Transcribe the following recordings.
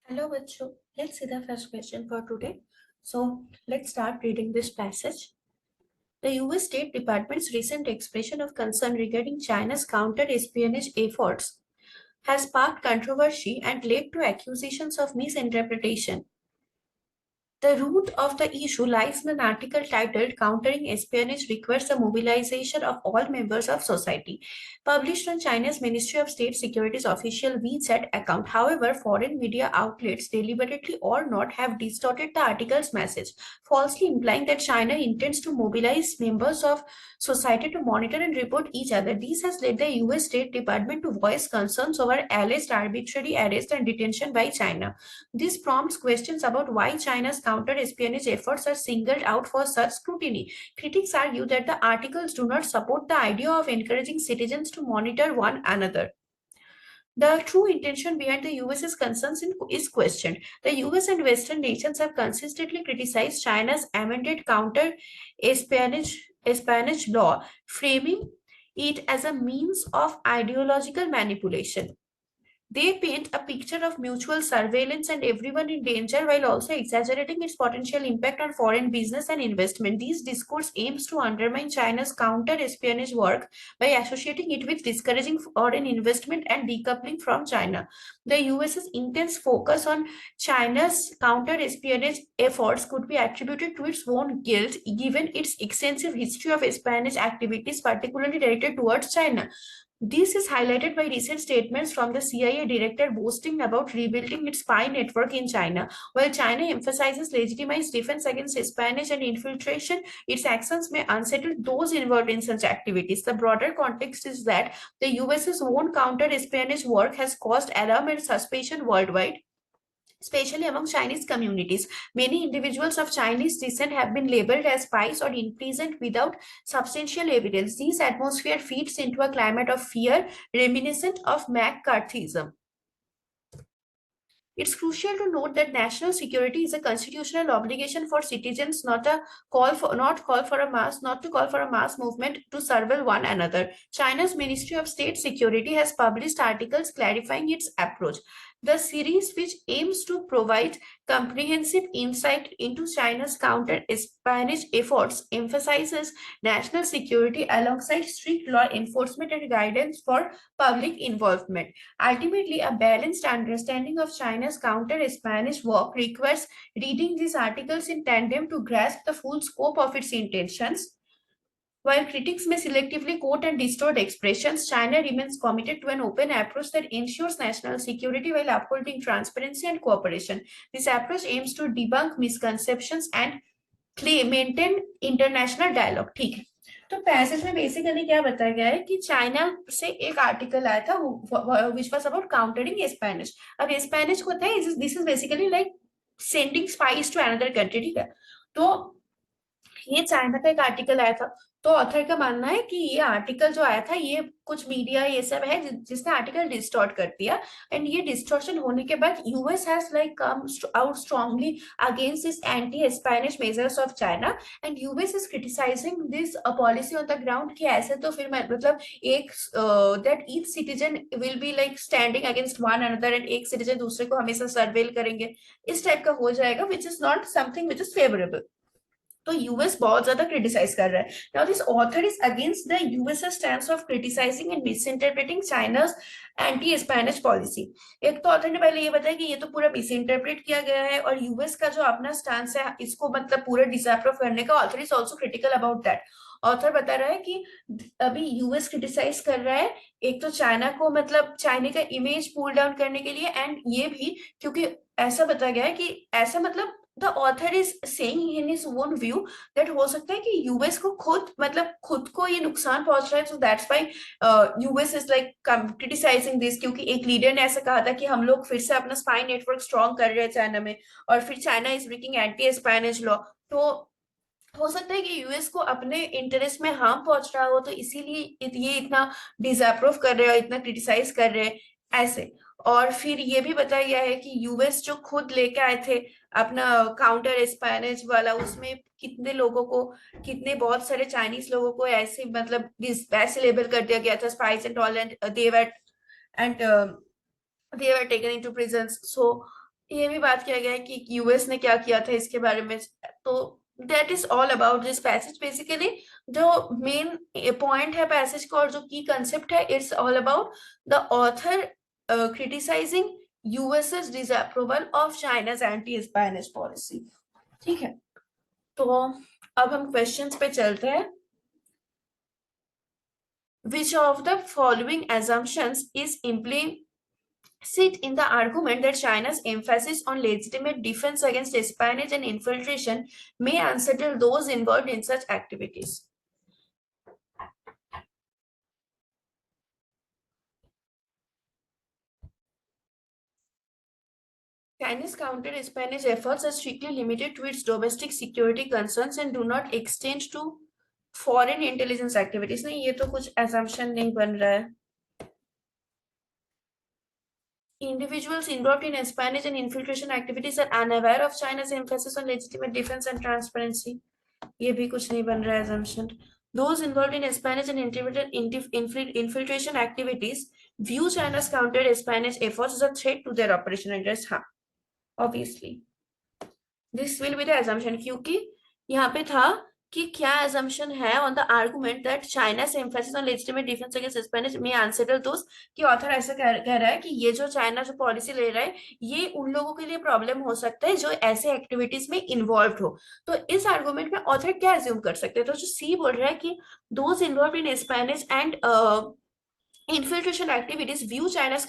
Hello, Bachu. Let's see the first question for today. So, let's start reading this passage. The US State Department's recent expression of concern regarding China's counter-espionage efforts has sparked controversy and led to accusations of misinterpretation. The root of the issue lies in an article titled Countering Espionage Requires the Mobilization of All Members of Society, published on China's Ministry of State Security's official WeChat account. However, foreign media outlets, deliberately or not, have distorted the article's message, falsely implying that China intends to mobilize members of society to monitor and report each other. This has led the US State Department to voice concerns over alleged arbitrary arrest and detention by China. This prompts questions about why China's counter-espionage efforts are singled out for such scrutiny. Critics argue that the articles do not support the idea of encouraging citizens to monitor one another. The true intention behind the US's concerns is questioned. The US and Western nations have consistently criticized China's amended counter-espionage law, framing it as a means of ideological manipulation. They paint a picture of mutual surveillance and everyone in danger while also exaggerating its potential impact on foreign business and investment. This discourse aims to undermine China's counter-espionage work by associating it with discouraging foreign investment and decoupling from China. The US's intense focus on China's counter-espionage efforts could be attributed to its own guilt, given its extensive history of espionage activities, particularly directed towards China. This is highlighted by recent statements from the CIA director boasting about rebuilding its spy network in China. While China emphasizes legitimized defense against espionage and infiltration, its actions may unsettle those involved in such activities. The broader context is that the US's own counter-espionage work has caused alarm and suspicion worldwide, especially among Chinese communities. Many individuals of Chinese descent have been labeled as spies or imprisoned without substantial evidence. This atmosphere feeds into a climate of fear reminiscent of McCarthyism. It's crucial to note that national security is a constitutional obligation for citizens, not to call for a mass movement to surveil one another. China's Ministry of State Security has published articles clarifying its approach. The series, which aims to provide comprehensive insight into China's counter-espionage efforts, emphasizes national security alongside strict law enforcement and guidance for public involvement. Ultimately, a balanced understanding of China's counter-espionage work requires reading these articles in tandem to grasp the full scope of its intentions. While critics may selectively quote and distort expressions, China remains committed to an open approach that ensures national security while upholding transparency and cooperation. This approach aims to debunk misconceptions and maintain international dialogue. ठीक है, तो passage में basically क्या बताया गया है कि China से एक आर्टिकल आया था which was about countering Spanish. अब स्पेनिश को होता है, this is basically like sending spies to another country. ठीक है, तो ये चाइना का एक आर्टिकल आया था. तो ऑथर का मानना है कि ये आर्टिकल जो आया था, ये कुछ मीडिया ये सब है जिसने आर्टिकल डिस्टॉर्ट कर दिया. एंड ये डिस्टॉर्शन होने के बाद US has like come out strongly against this anti Spanish measures of China. And US is criticising this policy on the ground कि ऐसे तो फिर मतलब एक that each citizen will be like standing against one another and एक citizen दूसरे को हमेशा सर्वेल करेंगे, इस टाइप का हो जाएगा, which is not something which is favourable. तो यूएस बहुत ज्यादा क्रिटिसाइज कर रहा है. Now this author is against the US stand of criticising and misinterpreting China's anti espionage policy. एक तो ऑथर ने पहले ये बताया कि ये तो पूरा मिसइंटरप्रेट किया गया है, और यूएस का जो अपना स्टैंड है इसको मतलब पूरा डिसअप्रूव करने का. Author is also critical about that. Author बता रहा है कि अभी यूएस क्रिटिसाइज कर रहा है एक तो चाइना को, मतलब चाइना का इमेज पुल डाउन करने के लिए, एंड ये भी क्योंकि ऐसा बताया गया है कि ऐसा मतलब the author is saying in his own view that हो सकता है कि यूएस को खुद को ये नुकसान पहुंच रहा है. So that's why US is like criticising this, क्योंकि एक लीडर ने ऐसा कहा था कि हम लोग फिर से अपना स्पाई नेटवर्क स्ट्रॉन्ग कर रहे हैं चाइना में, और फिर China is breaking anti Spanish law. तो हो सकता है कि यूएस को अपने इंटरेस्ट में हार्म पहुंच रहा हो, तो इसीलिए ये इतना डिसअप्रूव कर रहे हैं, इतना क्रिटिसाइज कर रहे हैं ऐसे. और फिर ये भी बताया गया है कि यूएस जो खुद लेके आए थे अपना काउंटर स्पेनिश वाला, उसमें कितने लोगों को, कितने बहुत सारे चाइनीज लोगों को ऐसे मतलब ऐसे लेबल कर दिया गया था spies and all, and they were taken into prisons. So ये भी बात किया गया है कि यूएस ने क्या किया था इसके बारे में। तो that is all about this passage basically. जो मेन पॉइंट है पैसेज का और जो की कंसेप्ट है, it's all about the author criticising US's disapproval of China's anti espionage policy. ठीक है, तो अब हम क्वेश्चंस पे चलते हैं। Which of the following assumptions is implicit in the argument that China's emphasis on legitimate defense against espionage and infiltration may unsettle those involved in such activities? China's counter-espionage efforts are strictly limited to its domestic security concerns and do not extend to foreign intelligence activities. नहीं, ये तो कुछ assumption नहीं बन रहा है। Individuals involved in espionage and infiltration activities are unaware of China's emphasis on legitimate defense and transparency. ये भी कुछ नहीं बन रहा है assumption. Those involved in espionage and infiltration activities view China's counter-espionage efforts as a threat to their operational interests. हाँ, obviously. This will be the assumption, क्योंकि यहाँ पे था कि क्या assumption है on the argument that China's emphasis on legitimate defense against espionage may unsettle those, कि author ऐसा कह रहा है कि ये जो चाइना जो पॉलिसी ले रहा है ये उन लोगों के लिए प्रॉब्लम हो सकता है जो ऐसे एक्टिविटीज में इन्वॉल्व हो। तो इस आर्गुमेंट में ऑथर क्या एज्यूम कर सकते हैं? तो जो सी बोल रहा है कि those involve in Spanish and infiltration activities view China's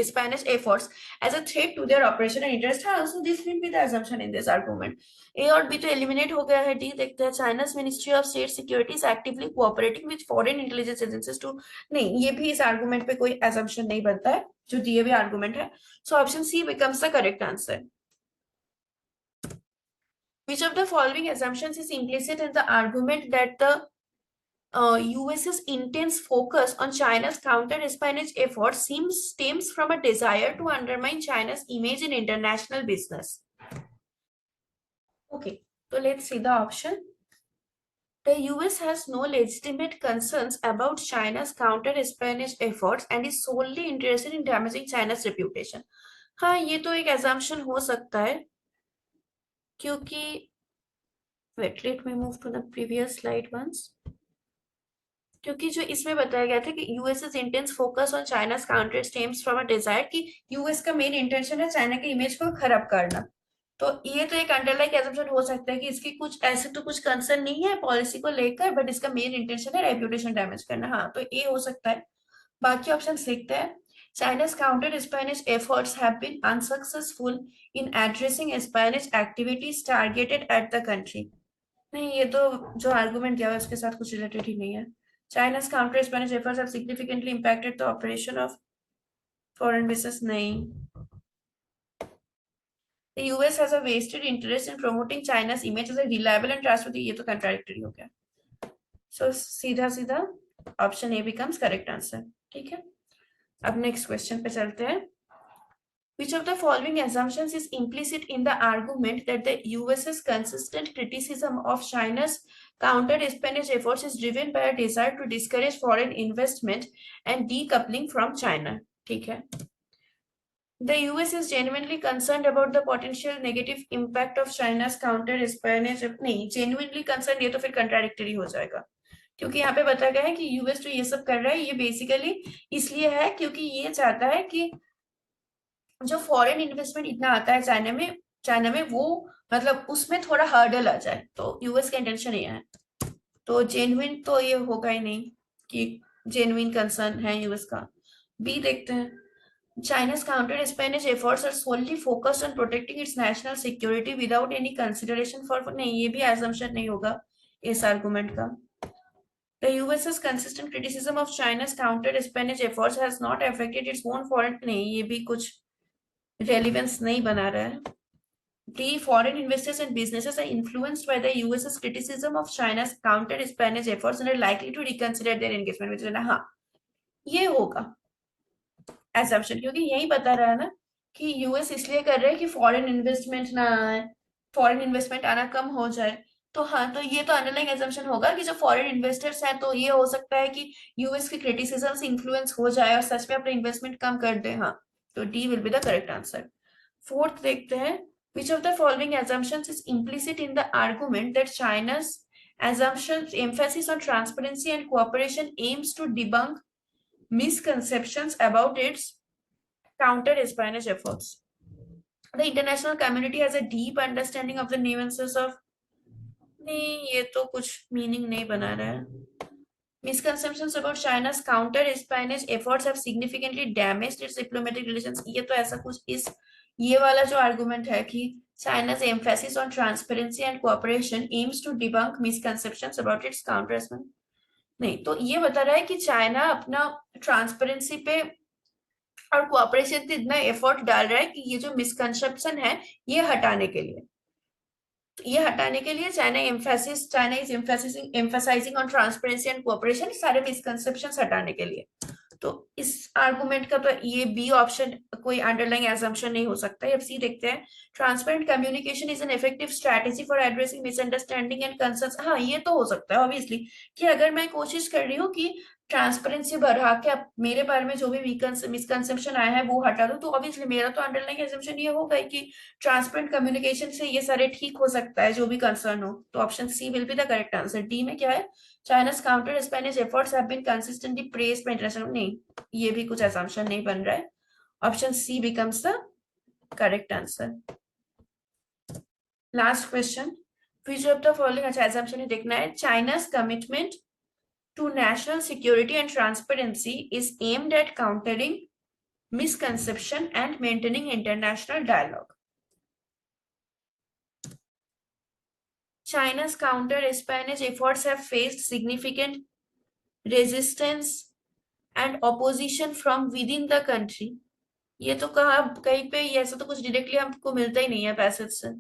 Spanish efforts as a threat to their operational interest. हाँ, so this will be the assumption in this argument. A और B तो eliminate हो गया है। D देखते हैं, China's Ministry of State Security is actively cooperating with foreign intelligence agencies to, नहीं, ये भी इस argument पे कोई assumption नहीं बनता है जो दिए हुए argument है। So option C becomes the correct answer. Which of the following assumptions is implicit in the argument that the US's intense focus on China's counter-espionage efforts stems from a desire to undermine China's image in international business? Okay, so let's see the option. The US has no legitimate concerns about China's counter-espionage efforts and is solely interested in damaging China's reputation. हाँ, ये तो एक assumption हो सकता है, क्योंकि wait, let me move to the previous slide once. क्योंकि जो इसमें बताया गया था कि US intense focus on China's counter stems from a desire, कि यूएस का मेन इंटेंशन है चाइना के इमेज को खराब करना। तो ये तो एक अंडरलाइन एजम्पशन हो सकता है कि इसकी कुछ ऐसे तो कुछ कंसर्न नहीं है पॉलिसी को लेकर, बट इसका मेन इंटेंशन है रेपुटेशन डैमेज करना। हाँ, तो ये हो सकता है। बाकी ऑप्शन देखते हैं। China's counter-espionage efforts have been unsuccessful in addressing espionage activities targeted at the country. नहीं, ये तो जो आर्गुमेंट दिया हुआ है उसके साथ कुछ रिलेटेड ही नहीं है। China's counter-espionage efforts have significantly impacted the operation of foreign business. नहीं। The US has a vested interest in promoting China's image as a reliable and trustworthy. ये तो contradictory हो गया। So सीधा सीधा option A becomes correct answer. ठीक है, अब next question पे चलते हैं। Which of the following assumptions is implicit in the argument that the US's consistent criticism of China's counter-espionage efforts is driven by a desire to discourage foreign investment and decoupling from China? ठीक है, the US is genuinely concerned about the potential negative impact of China's counter-espionage. नहीं, genuinely concerned ये तो फिर contradictory हो जाएगा, क्योंकि यहाँ पे बताया गया है कि यूएस जो ये सब कर रहा है ये बेसिकली इसलिए है क्योंकि ये चाहता है कि जो फॉरेन इन्वेस्टमेंट इतना आता है चाइना में वो मतलब उसमें थोड़ा हर्डल आ जाए, तो यूएस का इंटेंशन ये है। तो जेन्युइन तो ये होगा ही नहीं कि जेन्युइन कंसर्न है यूएस का। बी देखते हैं। China's counter-espionage efforts are solely focused on protecting its national security without any consideration for, नहीं, ये भी assumption नहीं होगा इस argument का। The US's consistent criticism of China's counter-espionage efforts has not affected its own foreign, नहीं, ये भी कुछ relevance नहीं बना रहा है। The foreign investors and businesses are influenced by the US's criticism of China's counter-espionage efforts and are likely to reconsider their engagement with China. हाँ, ये होगा assumption, क्योंकि यही बता रहा है ना कि यूएस इसलिए कर रहे हैं कि फॉरेन इन्वेस्टमेंट ना आए, फॉरेन इन्वेस्टमेंट आना कम हो जाए। तो हाँ, तो ये तो अंडरलाइन एजम्पशन होगा कि जो फॉरेन इन्वेस्टर्स हैं तो ये हो सकता है कि यूएस की क्रिटिसिज्म से इन्फ्लुएंस हो जाए और सच में अपने इन्वेस्टमेंट कम कर दे। हाँ, तो D will be the correct answer. Fourth देखते हैं, which of the following assumptions is implicit in the argument that China's assumptions emphasis on transparency and cooperation aims to debunk misconceptions about its counter-espionage efforts? The international community has a deep understanding of the nuances of, नहीं ये तो कुछ meaning नहीं बना रहा है। Misconceptions about China's counter-espionage efforts have significantly damaged its diplomatic relations. ये तो ऐसा कुछ इस ये वाला जो आर्गुमेंट है कि China's emphasis on transparency and cooperation aims to debunk misconceptions about its counter-espionage, नहीं तो ये बता रहा है कि चाइना अपना ट्रांसपेरेंसी पे और कोऑपरेशन पे इतना एफर्ट डाल रहा है कि ये जो मिसकंसेप्शन है ये हटाने के लिए, ये हटाने के लिए China is emphasising on transparency and cooperation, सारे मिसकंसेप्शंस हटाने के लिए। तो इस आर्गुमेंट का तो ये बी ऑप्शन कोई अंडरलाइंग एजम्पशन नहीं हो सकता है। अब सी देखते हैं, transparent communication is an effective strategy for addressing misunderstanding and concerns. हाँ ये तो हो सकता है ऑब्वियसली, कि अगर मैं कोशिश कर रही हूँ कि ट्रांसपेरेंसी बढ़ा के मेरे बारे में जो भी मिसकंसेप्शन आया है वो हटा दो, तो ऑब्वियसली मेरा तो अंडरलाइंग एजम्पशन ये होगा कि ट्रांसपेरेंट कम्युनिकेशन से ये सारे ठीक हो सकता है जो भी कंसर्न हो। तो option C will be the correct answer. D में क्या है, China's counter-Spanish efforts have been consistently praised by international, नहीं ये भी कुछ assumption नहीं बन रहा है। Option C becomes the correct answer. Last question, which of the following, अच्छा assumption ही देखना है, China's commitment to national security and transparency is aimed at countering misconception and maintaining international dialogue. China's counter-espionage efforts have faced significant resistance and opposition from within the country. ये तो कहा कहीं पे, ऐसा तो कुछ डायरेक्टली हमको मिलता ही नहीं है पैसेज से,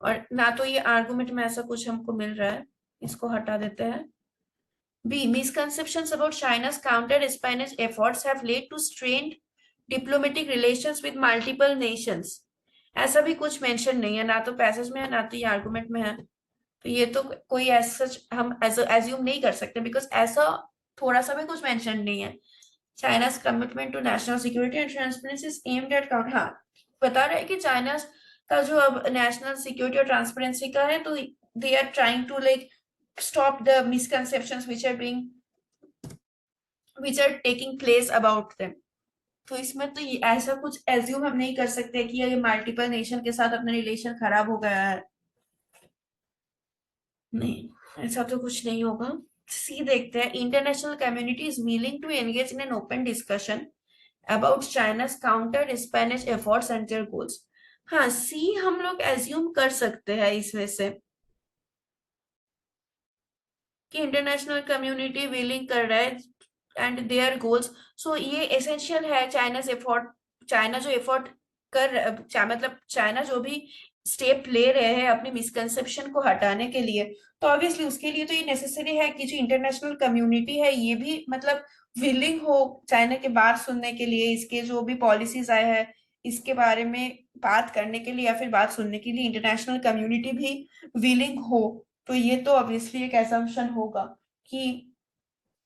और ना तो ये आर्गुमेंट में ऐसा कुछ हमको मिल रहा है, इसको हटा देते हैं। B, misconceptions about China's counter-espionage efforts have led to strained diplomatic relations with multiple nations. ऐसा भी कुछ मेंशन नहीं है, ना तो पैसेज में है ना तो ये आर्गुमेंट में है, तो ये तो कोई ऐसा हम एज्यूम नहीं कर सकते, बिकॉज ऐसा थोड़ा सा भी कुछ मेंशन नहीं है। China's commitment to national security and transparency is aimed at हाँ बता रहे हैं कि चाइना का जो अब नेशनल सिक्योरिटी और ट्रांसपेरेंसी का है, तो they are trying to like stop the misconceptions which are taking place about them. तो इसमें तो ऐसा कुछ एज्यूम हम नहीं कर सकते कि ये मल्टीपल नेशन के साथ अपना रिलेशन खराब हो गया है, नहीं ऐसा तो कुछ नहीं होगा। सी देखते हैं, international community is willing to engage in an open discussion about चाइना's counter-espionage efforts and their goals. हाँ सी हम लोग एज्यूम कर सकते हैं इसमें से कि इंटरनेशनल कम्युनिटी विलिंग कर रहा है एंड देयर गोल्स, सो ये एसेंशियल है चाइना एफर्ट, चाइना जो एफर्ट कर मतलब चाइना जो भी स्टेप ले रहे हैं अपने मिसकंसेप्शन को हटाने के लिए, तो ऑब्वियसली उसके लिए तो ये नेसेसरी है कि जो इंटरनेशनल कम्युनिटी है ये भी मतलब विलिंग हो चाइना के बात सुनने के लिए, इसके जो भी पॉलिसीज आए हैं इसके बारे में बात करने के लिए या फिर बात सुनने के लिए इंटरनेशनल कम्युनिटी भी विलिंग हो। तो ये तो ऑब्वियसली एक असम्पशन होगा कि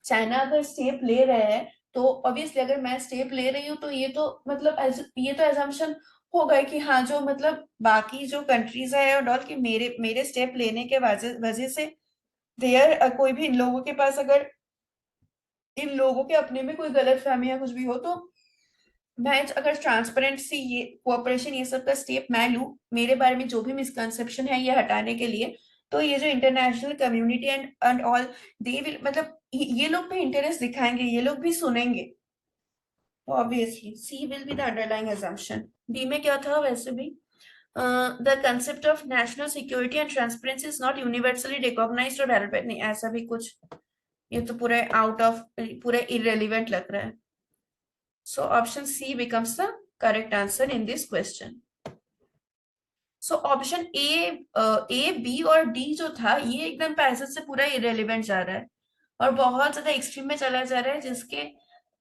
चाइना अगर स्टेप ले रहे हैं, तो ऑब्वियसली अगर मैं स्टेप ले रही हूँ तो ये तो मतलब ये तो असम्पशन होगा कि हाँ जो मतलब बाकी जो कंट्रीज है और ऑल कि मेरे स्टेप लेने के वजह से देयर कोई भी इन लोगों के पास अगर इन लोगों के अपने में कोई गलत फहमी या कुछ भी हो, तो मैं अगर ट्रांसपेरेंसी ये कोऑपरेशन ये सब का स्टेप मैं लूं मेरे बारे में जो भी मिसकंसेप्शन है ये हटाने के लिए, तो ये जो international community and all they will मतलब ये लोग भी इंटरेस्ट दिखाएंगे, ये लोग भी सुनेंगे, तो obviously see will be the underlying assumption. D में क्या था वैसे भी, the concept of national security and transparency is not universally recognised और वैलिडेटेड, नहीं ऐसा भी कुछ, ये तो पूरे आउट ऑफ पूरे इररेलेवेंट लग रहा है। So option C becomes the correct answer in this question. So option A, B और D जो था ये एकदम पैसेज से पूरा irrelevant जा रहा है और बहुत ज्यादा एक्सट्रीम में चला जा रहा है जिसके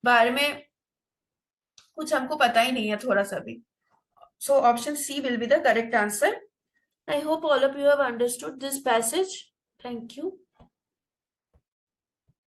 बारे में कुछ हमको पता ही नहीं है थोड़ा सा भी। So option C will be the correct answer. I hope all of you have understood this passage. Thank you.